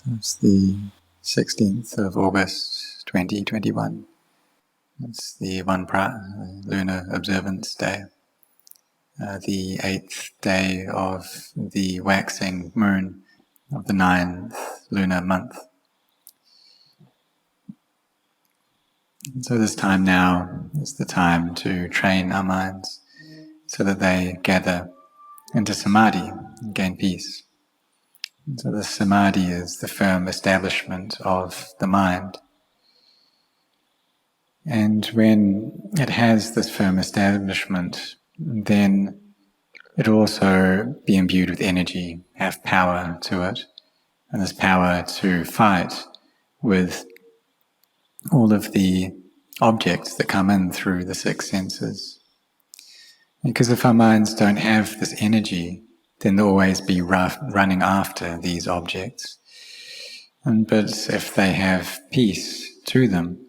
So it's the 16th of August 2021. It's the Wat Marp lunar observance day, the 8th day of the waxing moon of the 9th lunar month. And so this time now is the time to train our minds so that they gather into samadhi and gain peace. And so the samadhi is the firm establishment of the mind. And when it has this firm establishment, then it'll also be imbued with energy, have power to it, and this power to fight with all of the objects that come in through the six senses. Because if our minds don't have this energy, then they'll always be running after these objects. But if they have peace to them,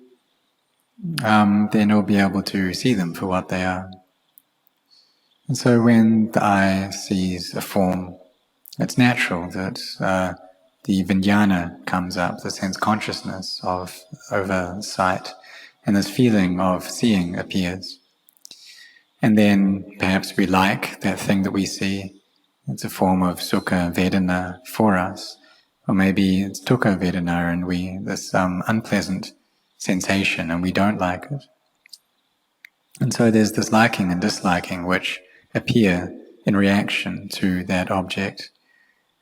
then we'll be able to see them for what they are. And so when the eye sees a form, it's natural that the vijnana comes up, the sense consciousness of oversight, and this feeling of seeing appears. And then perhaps we like that thing that we see. It's a form of sukha vedana for us. Or maybe it's dukkha vedana and this unpleasant sensation and we don't like it. And so there's this liking and disliking which appear in reaction to that object.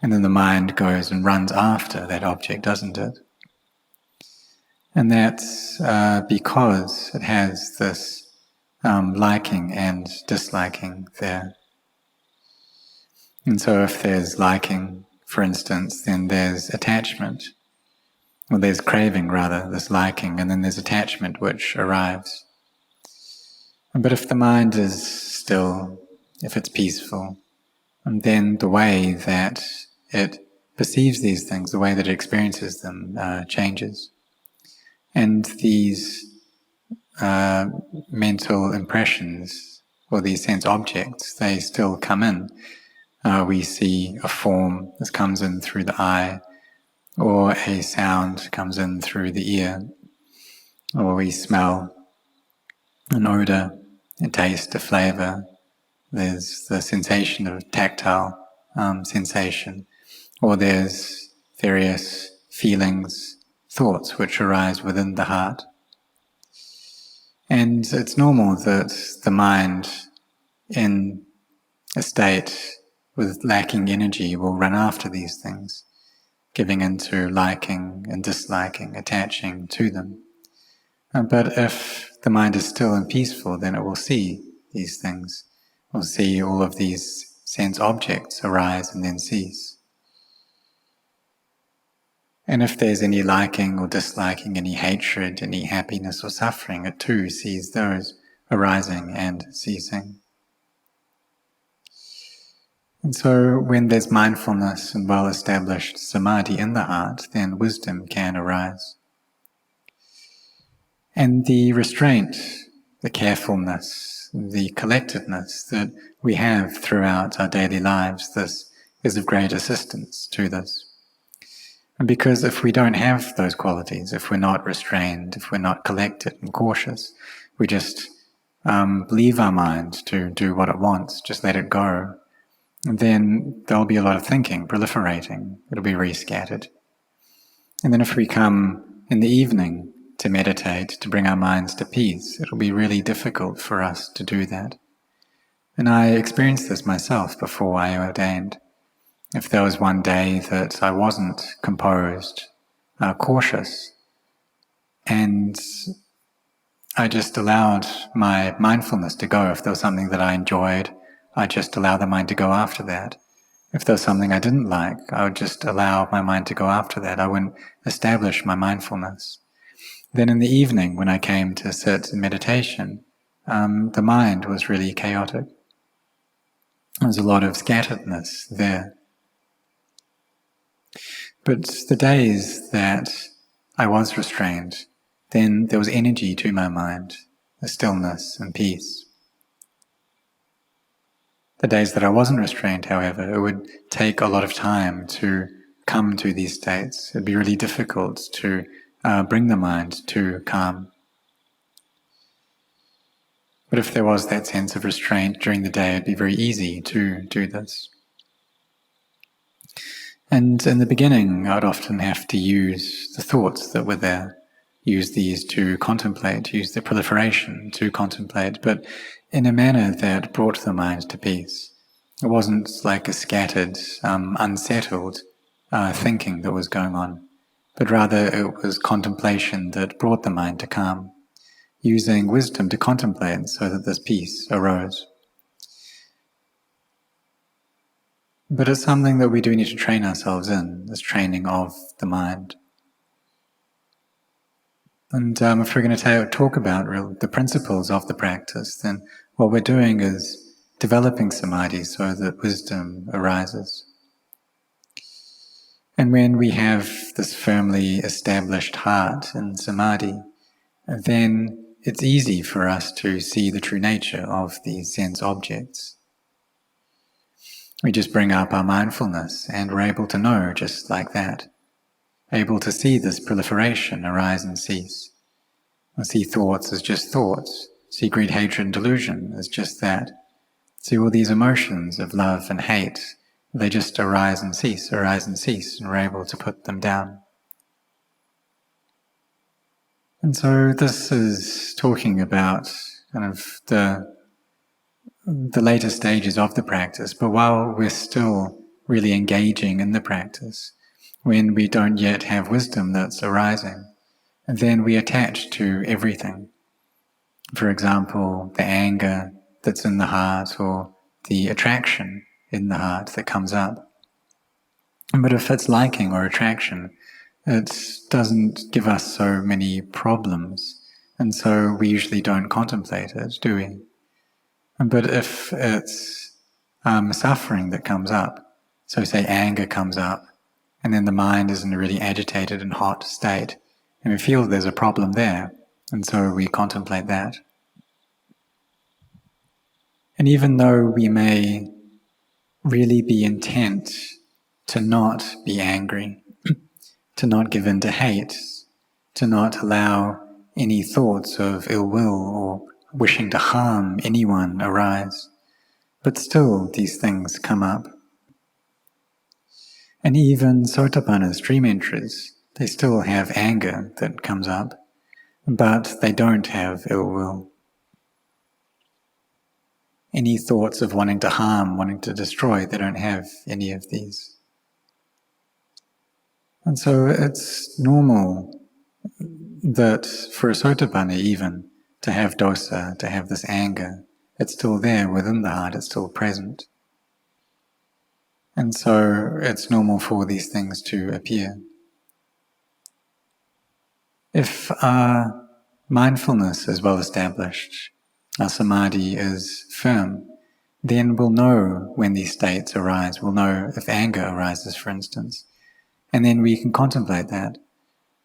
And then the mind goes and runs after that object, doesn't it? And that's because it has this liking and disliking there. And so if there's liking, for instance, then there's attachment, or there's craving rather, this liking, and then there's attachment which arrives. But if the mind is still, if it's peaceful, and then the way that it perceives these things, the way that it experiences them changes. And these mental impressions, or these sense objects, they still come in. We see a form that comes in through the eye, or a sound comes in through the ear, or we smell an odor, a taste, a flavor. There's the sensation of tactile sensation, or there's various feelings, thoughts which arise within the heart. And it's normal that the mind in a state with lacking energy will run after these things, giving into liking and disliking, attaching to them. But if the mind is still and peaceful, then it will see these things. It will see all of these sense objects arise and then cease. And if there's any liking or disliking, any hatred, any happiness or suffering, it too sees those arising and ceasing. And so when there's mindfulness and well-established samadhi in the heart, then wisdom can arise. And the restraint, the carefulness, the collectedness that we have throughout our daily lives, this is of great assistance to this. And because if we don't have those qualities, if we're not restrained, if we're not collected and cautious, we just leave our mind to do what it wants, just let it go, then there'll be a lot of thinking, proliferating, it'll be rescattered. And then if we come in the evening to meditate, to bring our minds to peace, it'll be really difficult for us to do that. And I experienced this myself before I ordained. If there was one day that I wasn't composed, cautious, and I just allowed my mindfulness to go, if there was something that I enjoyed, I just allow the mind to go after that. If there was something I didn't like, I would just allow my mind to go after that. I wouldn't establish my mindfulness. Then in the evening, when I came to sit in meditation, the mind was really chaotic. There was a lot of scatteredness there. But the days that I was restrained, then there was energy to my mind, a stillness and peace. The days that I wasn't restrained, however, it would take a lot of time to come to these states. It'd be really difficult to bring the mind to calm. But if there was that sense of restraint during the day, it'd be very easy to do this. And in the beginning, I'd often have to use the thoughts that were there, use these to contemplate, use the proliferation to contemplate, but in a manner that brought the mind to peace. It wasn't like a scattered, unsettled thinking that was going on, but rather it was contemplation that brought the mind to calm, using wisdom to contemplate so that this peace arose. But it's something that we do need to train ourselves in, this training of the mind. And if we're going to talk about the principles of the practice, then what we're doing is developing samadhi so that wisdom arises. And when we have this firmly established heart in samadhi, then it's easy for us to see the true nature of these sense objects. We just bring up our mindfulness and we're able to know just like that, able to see this proliferation arise and cease. I see thoughts as just thoughts, see greed, hatred and delusion as just that, see all these emotions of love and hate, they just arise and cease, and we're able to put them down. And so this is talking about kind of the later stages of the practice, but while we're still really engaging in the practice, when we don't yet have wisdom that's arising, then we attach to everything. For example, the anger that's in the heart or the attraction in the heart that comes up. But if it's liking or attraction, it doesn't give us so many problems, and so we usually don't contemplate it, do we? But if it's suffering that comes up, so say anger comes up, and then the mind is in a really agitated and hot state, and we feel there's a problem there, and so we contemplate that. And even though we may really be intent to not be angry, to not give in to hate, to not allow any thoughts of ill will or wishing to harm anyone arise, but still these things come up. And even sotapannas, dream entries, they still have anger that comes up, but they don't have ill will. Any thoughts of wanting to harm, wanting to destroy, they don't have any of these. And so it's normal that for a sotapanna even, to have dosa, to have this anger, it's still there within the heart, it's still present. And so it's normal for these things to appear. If our mindfulness is well established, our samadhi is firm, then we'll know when these states arise. We'll know if anger arises, for instance, and then we can contemplate that.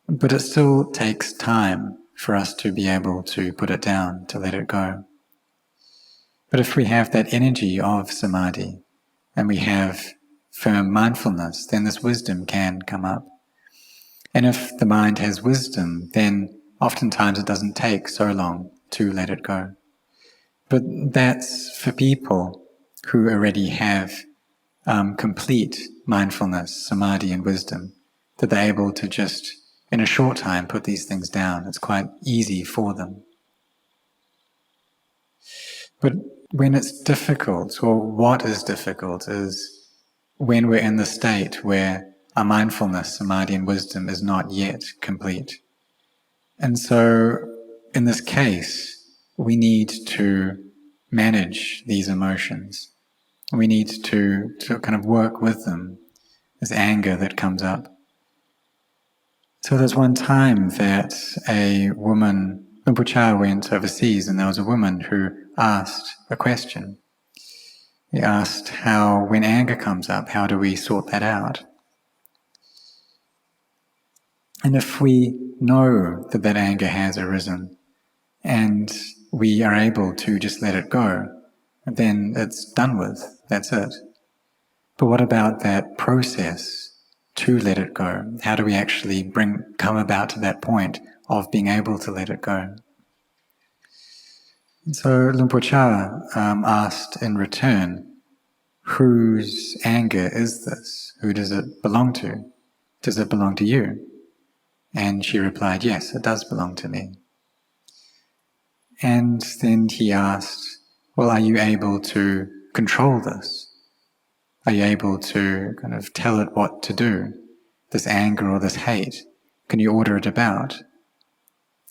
But it still takes time for us to be able to put it down, to let it go. But if we have that energy of samadhi, and we have firm mindfulness, then this wisdom can come up. And if the mind has wisdom, then oftentimes it doesn't take so long to let it go. But that's for people who already have complete mindfulness, samadhi and wisdom, that they're able to just, in a short time, put these things down. It's quite easy for them. But when it's difficult, or what is difficult, is when we're in the state where our mindfulness, samadhi and wisdom is not yet complete. And so, in this case, we need to manage these emotions. We need to kind of work with them, this anger that comes up. So there's one time that a woman, Rinpoche went overseas, and there was a woman who asked a question. He asked how, when anger comes up, how do we sort that out? And if we know that that anger has arisen, and we are able to just let it go, then it's done with, that's it. But what about that process to let it go? How do we actually come about to that point of being able to let it go? And so Luang Por Chah asked in return, whose anger is this? Who does it belong to? Does it belong to you? And she replied, yes, it does belong to me. And then he asked, well, are you able to control this? Are you able to kind of tell it what to do? This anger or this hate? Can you order it about?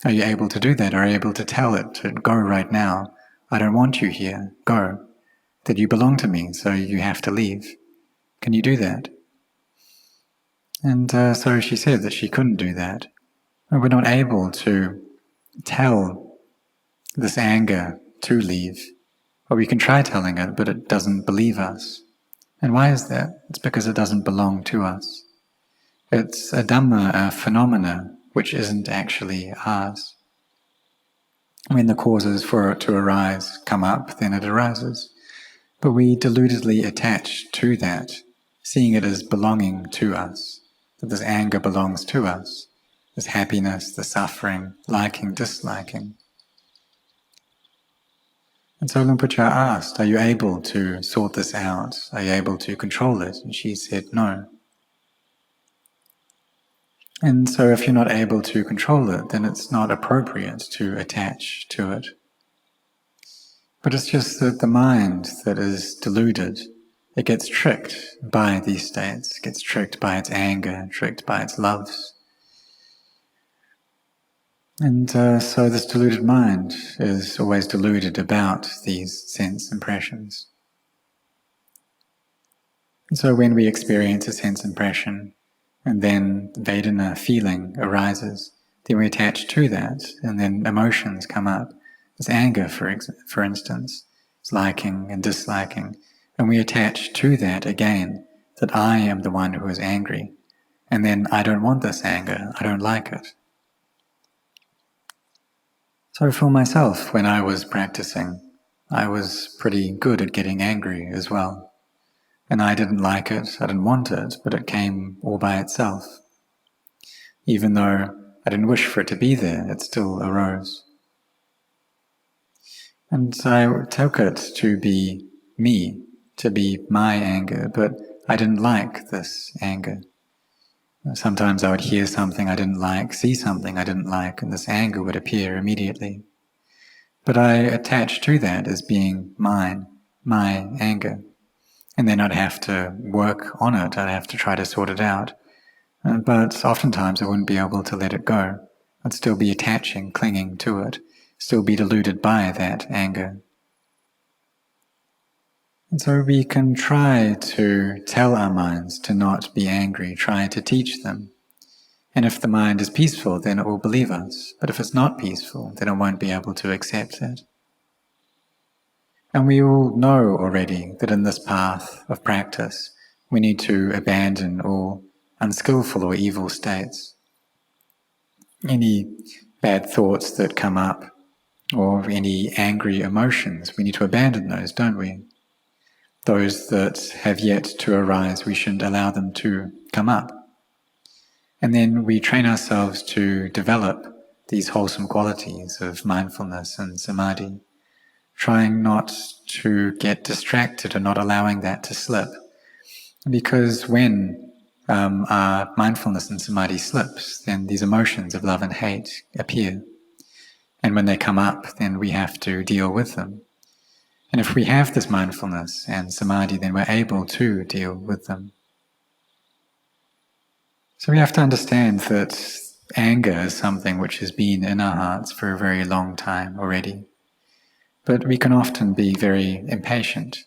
Are you able to do that? Are you able to tell it to go right now? I don't want you here. Go. That you belong to me, so you have to leave. Can you do that? And so she said that she couldn't do that. We're not able to tell this anger to leave. Or we can try telling it, but it doesn't believe us. And why is that? It's because it doesn't belong to us. It's a Dhamma, a phenomena, which isn't actually ours. When the causes for it to arise come up, then it arises. But we deludedly attach to that, seeing it as belonging to us, that this anger belongs to us, this happiness, the suffering, liking, disliking. And so Luang Por Chah asked, are you able to sort this out? Are you able to control it? And she said, no. And so if you're not able to control it, then it's not appropriate to attach to it. But it's just that the mind that is deluded, it gets tricked by these states, gets tricked by its anger, tricked by its loves. And so this deluded mind is always deluded about these sense impressions. And so when we experience a sense impression, and then Vedana feeling arises, then we attach to that, and then emotions come up. There's anger, for instance, it's liking and disliking, and we attach to that again, that I am the one who is angry, and then I don't want this anger, I don't like it. So for myself, when I was practicing, I was pretty good at getting angry as well. And I didn't like it, I didn't want it, but it came all by itself. Even though I didn't wish for it to be there, it still arose. And I took it to be me, to be my anger, but I didn't like this anger. Sometimes I would hear something I didn't like, see something I didn't like, and this anger would appear immediately. But I attached to that as being mine, my anger. And then I'd have to work on it, I'd have to try to sort it out. But oftentimes I wouldn't be able to let it go. I'd still be attaching, clinging to it, still be deluded by that anger. And so we can try to tell our minds to not be angry, try to teach them. And if the mind is peaceful, then it will believe us. But if it's not peaceful, then it won't be able to accept it. And we all know already that in this path of practice, we need to abandon all unskillful or evil states. Any bad thoughts that come up, or any angry emotions, we need to abandon those, don't we? Those that have yet to arise, we shouldn't allow them to come up. And then we train ourselves to develop these wholesome qualities of mindfulness and samadhi, trying not to get distracted and not allowing that to slip. Because when our mindfulness and samadhi slips, then these emotions of love and hate appear. And when they come up, then we have to deal with them. And if we have this mindfulness and samadhi, then we're able to deal with them. So we have to understand that anger is something which has been in our hearts for a very long time already. But we can often be very impatient.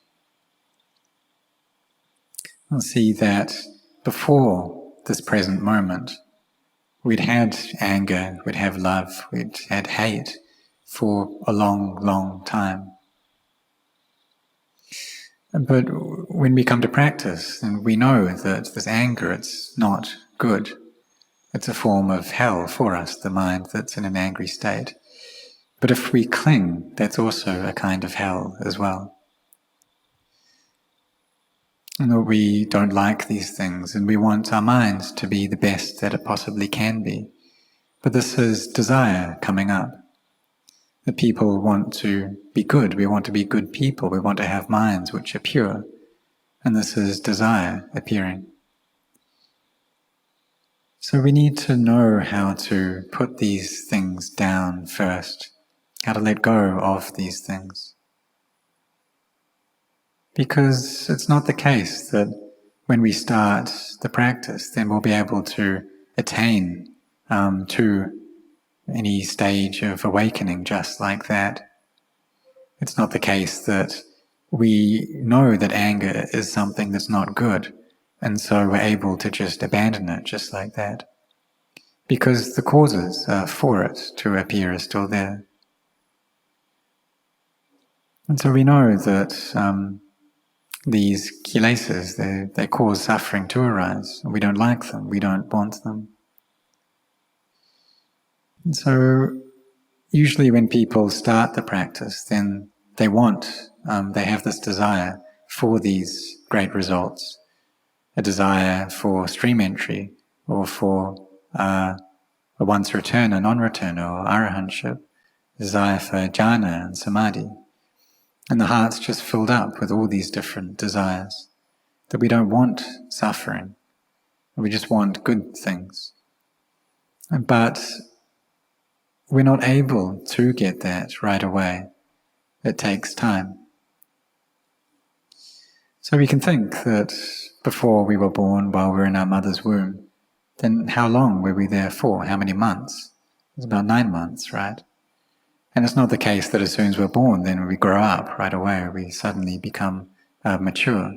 We'll see that before this present moment, we'd had anger, we'd have love, we'd had hate for a long, long time. But when we come to practice, and we know that this anger, it's not good. It's a form of hell for us, the mind that's in an angry state. But if we cling, that's also a kind of hell as well. and that we don't like these things, and we want our mind to be the best that it possibly can be. But this is desire coming up. That people want to be good, we want to be good people, we want to have minds which are pure, and this is desire appearing. So we need to know how to put these things down first, how to let go of these things. Because it's not the case that when we start the practice, then we'll be able to attain to any stage of awakening just like that. It's not the case that we know that anger is something that's not good, and so we're able to just abandon it just like that. Because the causes for it to appear are still there. And so we know that these kilesas, they cause suffering to arise. We don't like them, we don't want them. And so usually when people start the practice, then they have this desire for these great results. A desire for stream entry, or for a once returner, non-returner, or arahantship. Desire for jhana and samadhi. And the heart's just filled up with all these different desires. That we don't want suffering. We just want good things. But we're not able to get that right away. It takes time. So we can think that before we were born, while we were in our mother's womb, then how long were we there for? How many months? It was about 9 months, right? And it's not the case that as soon as we're born, then we grow up right away, we suddenly become mature.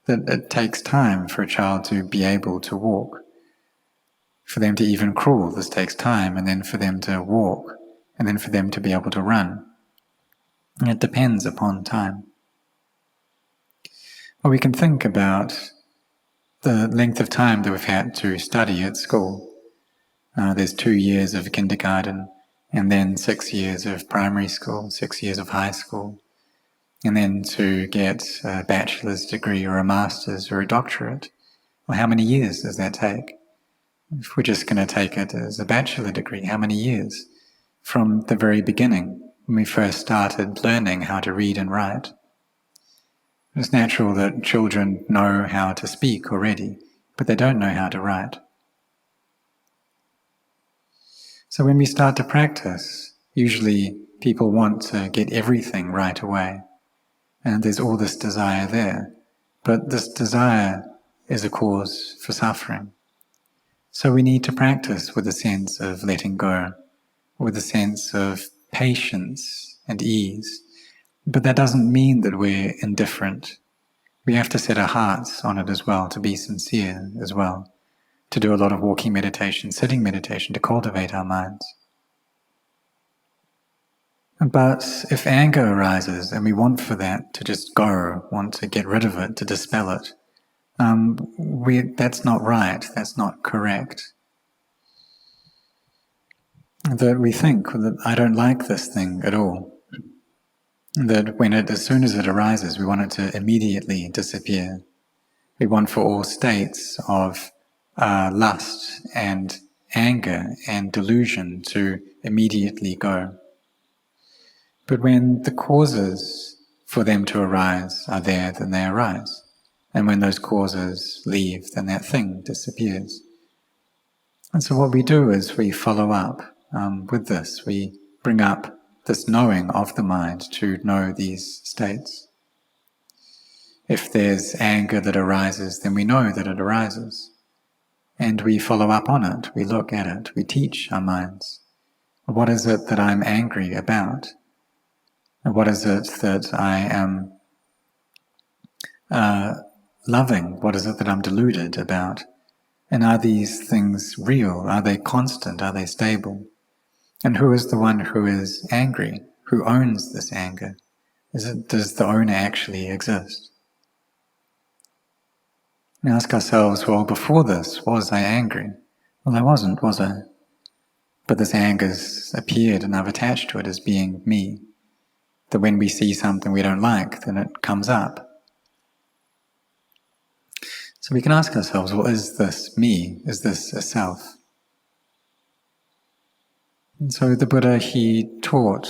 That it takes time for a child to be able to walk. For them to even crawl, this takes time, and then for them to walk, and then for them to be able to run. And it depends upon time. Well, we can think about the length of time that we've had to study at school. There's 2 years of kindergarten, and then 6 years of primary school, 6 years of high school, and then to get a bachelor's degree or a master's or a doctorate. Well, how many years does that take? If we're just going to take it as a bachelor degree, how many years? From the very beginning, when we first started learning how to read and write. It's natural that children know how to speak already, but they don't know how to write. So when we start to practice, usually people want to get everything right away. And there's all this desire there. But this desire is a cause for suffering. So we need to practice with a sense of letting go, with a sense of patience and ease. But that doesn't mean that we're indifferent. We have to set our hearts on it as well, to be sincere as well. To do a lot of walking meditation, sitting meditation, to cultivate our minds. But if anger arises and we want for that to just go, want to get rid of it, to dispel it, that's not right, that's not correct. That we think that I don't like this thing at all. That as soon as it arises, we want it to immediately disappear. We want for all states of lust and anger and delusion to immediately go. But when the causes for them to arise are there, then they arise. And when those causes leave, then that thing disappears. And so what we do is we follow up with this. We bring up this knowing of the mind to know these states. If there's anger that arises, then we know that it arises. And we follow up on it, we look at it, we teach our minds. What is it that I'm angry about? And what is it that I am loving? What is it that I'm deluded about? And are these things real? Are they constant? Are they stable? And who is the one who is angry? Who owns this anger? Does the owner actually exist? We ask ourselves, well, before this, was I angry? Well, I wasn't, was I? But this anger's appeared and I've attached to it as being me. That when we see something we don't like, then it comes up. So we can ask ourselves, well, is this me? Is this a self? And so the Buddha, he taught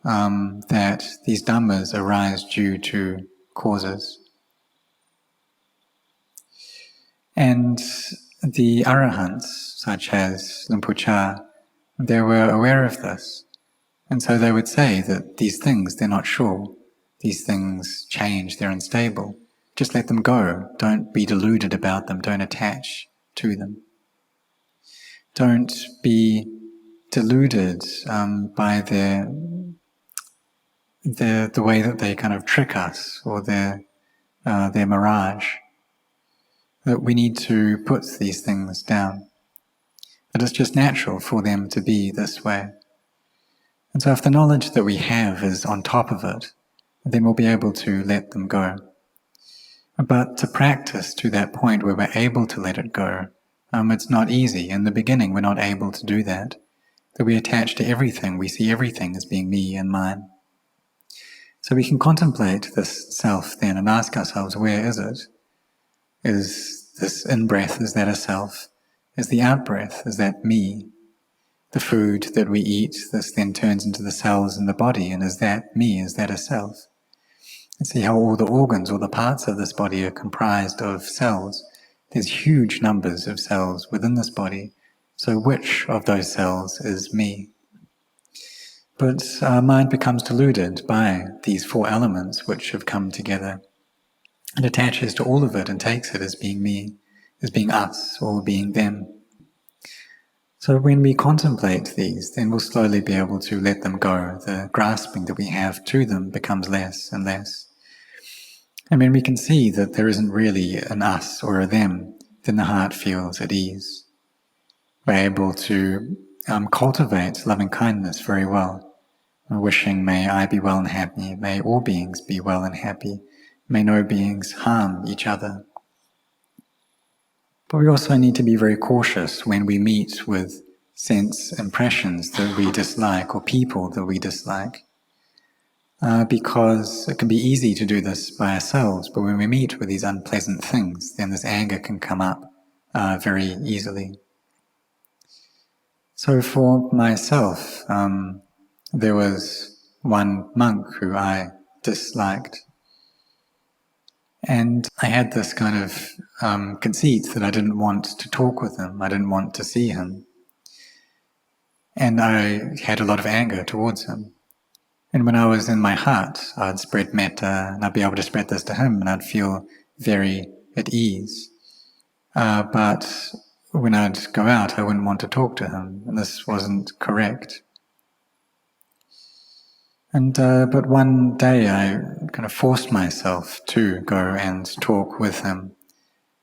that these Dhammas arise due to causes. And the Arahants, such as Rinpoche, they were aware of this. And so they would say that these things, they're not sure. These things change, they're unstable. Just let them go. Don't be deluded about them. Don't attach to them. Don't be deluded by the way that they kind of trick us, or their mirage. That we need to put these things down. That it's just natural for them to be this way. And so if the knowledge that we have is on top of it, then we'll be able to let them go. But to practice to that point where we're able to let it go, it's not easy. In the beginning, we're not able to do that. That we attach to everything, we see everything as being me and mine. So we can contemplate this self then and ask ourselves, where is it? Is this in-breath, is that a self? Is the out-breath, is that me? The food that we eat, this then turns into the cells in the body, and is that me? Is that a self? And see how all the organs, all the parts of this body are comprised of cells. There's huge numbers of cells within this body. So which of those cells is me? But our mind becomes deluded by these four elements which have come together. It attaches to all of it and takes it as being me, as being us, or being them. So when we contemplate these, then we'll slowly be able to let them go. The grasping that we have to them becomes less and less. And when we can see that there isn't really an us or a them, then the heart feels at ease. We're able to cultivate loving kindness very well. We're wishing, may I be well and happy, may all beings be well and happy, may no beings harm each other. But we also need to be very cautious when we meet with sense impressions that we dislike or people that we dislike. Because it can be easy to do this by ourselves, but when we meet with these unpleasant things, then this anger can come up very easily. So for myself, there was one monk who I disliked. And I had this kind of conceit that I didn't want to talk with him, I didn't want to see him. And I had a lot of anger towards him. And when I was in my heart, I'd spread metta, and I'd be able to spread this to him, and I'd feel very at ease. But when I'd go out, I wouldn't want to talk to him, and this wasn't correct. And but one day I kind of forced myself to go and talk with him.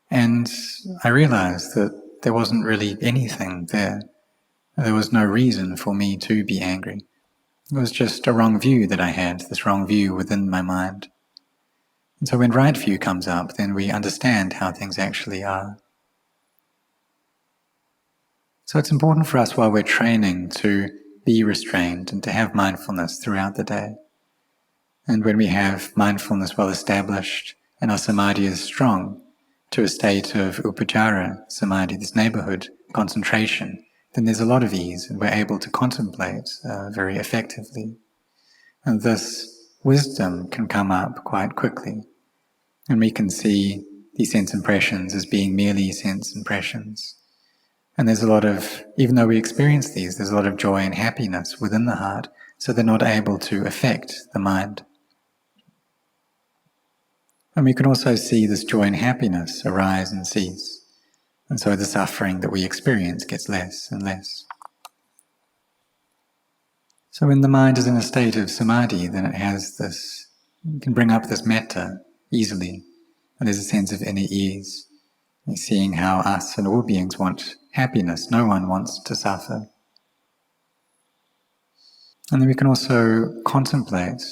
And I realized that there wasn't really anything there. There was no reason for me to be angry. It was just a wrong view that I had, this wrong view within my mind. And so when right view comes up, then we understand how things actually are. So it's important for us while we're training to be restrained and to have mindfulness throughout the day. And when we have mindfulness well established and our samadhi is strong, to a state of upacara samadhi, this neighborhood concentration, then there's a lot of ease and we're able to contemplate very effectively. And this wisdom can come up quite quickly. And we can see these sense impressions as being merely sense impressions. And there's a lot of, even though we experience these, there's a lot of joy and happiness within the heart, so they're not able to affect the mind. And we can also see this joy and happiness arise and cease. And so the suffering that we experience gets less and less. So when the mind is in a state of samadhi, then it has this, it can bring up this metta easily. And there's a sense of inner ease. You're seeing how us and all beings want happiness. No one wants to suffer. And then we can also contemplate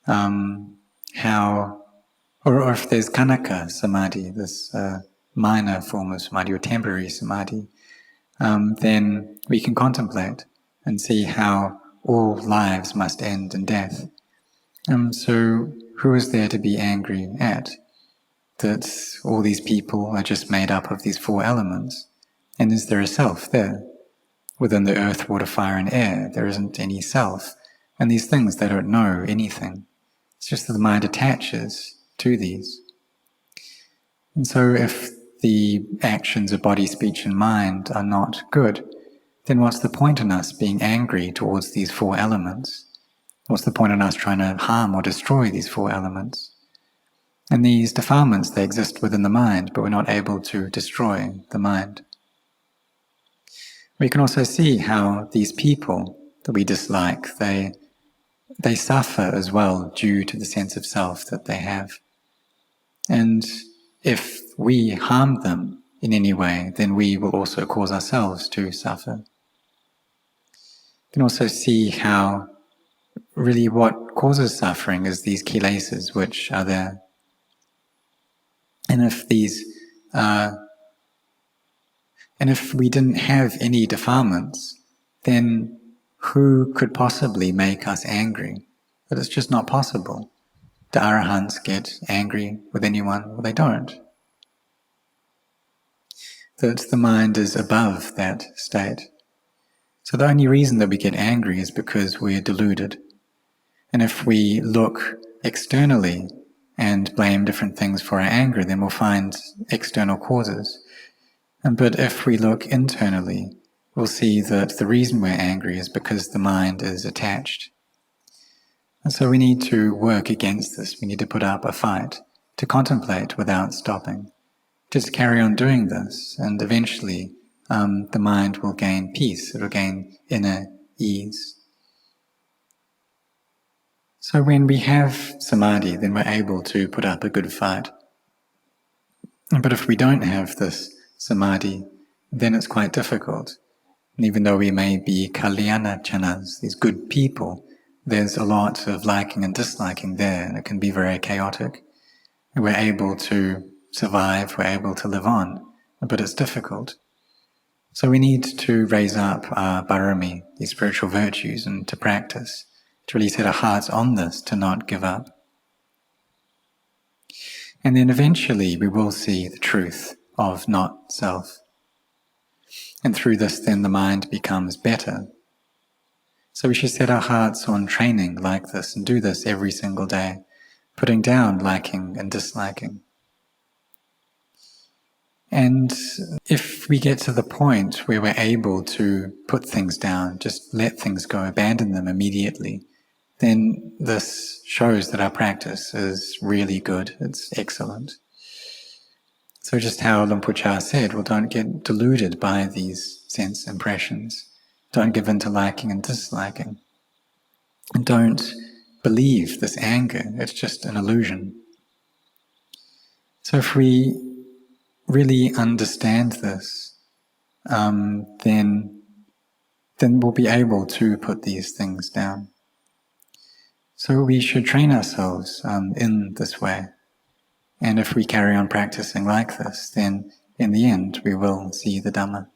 how, or if there's kanaka samadhi, this minor form of samadhi or temporary samadhi, then we can contemplate and see how all lives must end in death. So who is there to be angry at? that all these people are just made up of these four elements. And is there a self there? Within the earth, water, fire, and air, there isn't any self. And these things, they don't know anything. It's just that the mind attaches to these. And so if the actions of body, speech, and mind are not good, then what's the point in us being angry towards these four elements? What's the point in us trying to harm or destroy these four elements? And these defilements, they exist within the mind, but we're not able to destroy the mind. We can also see how these people that we dislike, they suffer as well due to the sense of self that they have. And if we harm them in any way, then we will also cause ourselves to suffer. You can also see how really what causes suffering is these kilesas which are there. And if we didn't have any defilements, then who could possibly make us angry? But it's just not possible. Do arahants get angry with anyone? Well, they don't. That the mind is above that state. So the only reason that we get angry is because we're deluded. And if we look externally and blame different things for our anger, then we'll find external causes. But if we look internally, we'll see that the reason we're angry is because the mind is attached. And so we need to work against this. We need to put up a fight, to contemplate without stopping. Just carry on doing this, and eventually the mind will gain peace, it will gain inner ease. So when we have samadhi, then we're able to put up a good fight. But if we don't have this samadhi, then it's quite difficult. And even though we may be kalyana chanas, these good people, there's a lot of liking and disliking there, and it can be very chaotic. And we're able to survive, we're able to live on, but it's difficult. So we need to raise up our bharami, these spiritual virtues, and to practice, to really set our hearts on this, to not give up. And then eventually we will see the truth of not self. And through this then the mind becomes better. So we should set our hearts on training like this and do this every single day, putting down liking and disliking. And if we get to the point where we're able to put things down, just let things go, abandon them immediately, then this shows that our practice is really good, it's excellent. So just how Luang Por Chah said, well, don't get deluded by these sense impressions. Don't give in to liking and disliking. And don't believe this anger, it's just an illusion. So if we really understand this, then we'll be able to put these things down. So we should train ourselves in this way. And if we carry on practicing like this, then in the end we will see the Dhamma.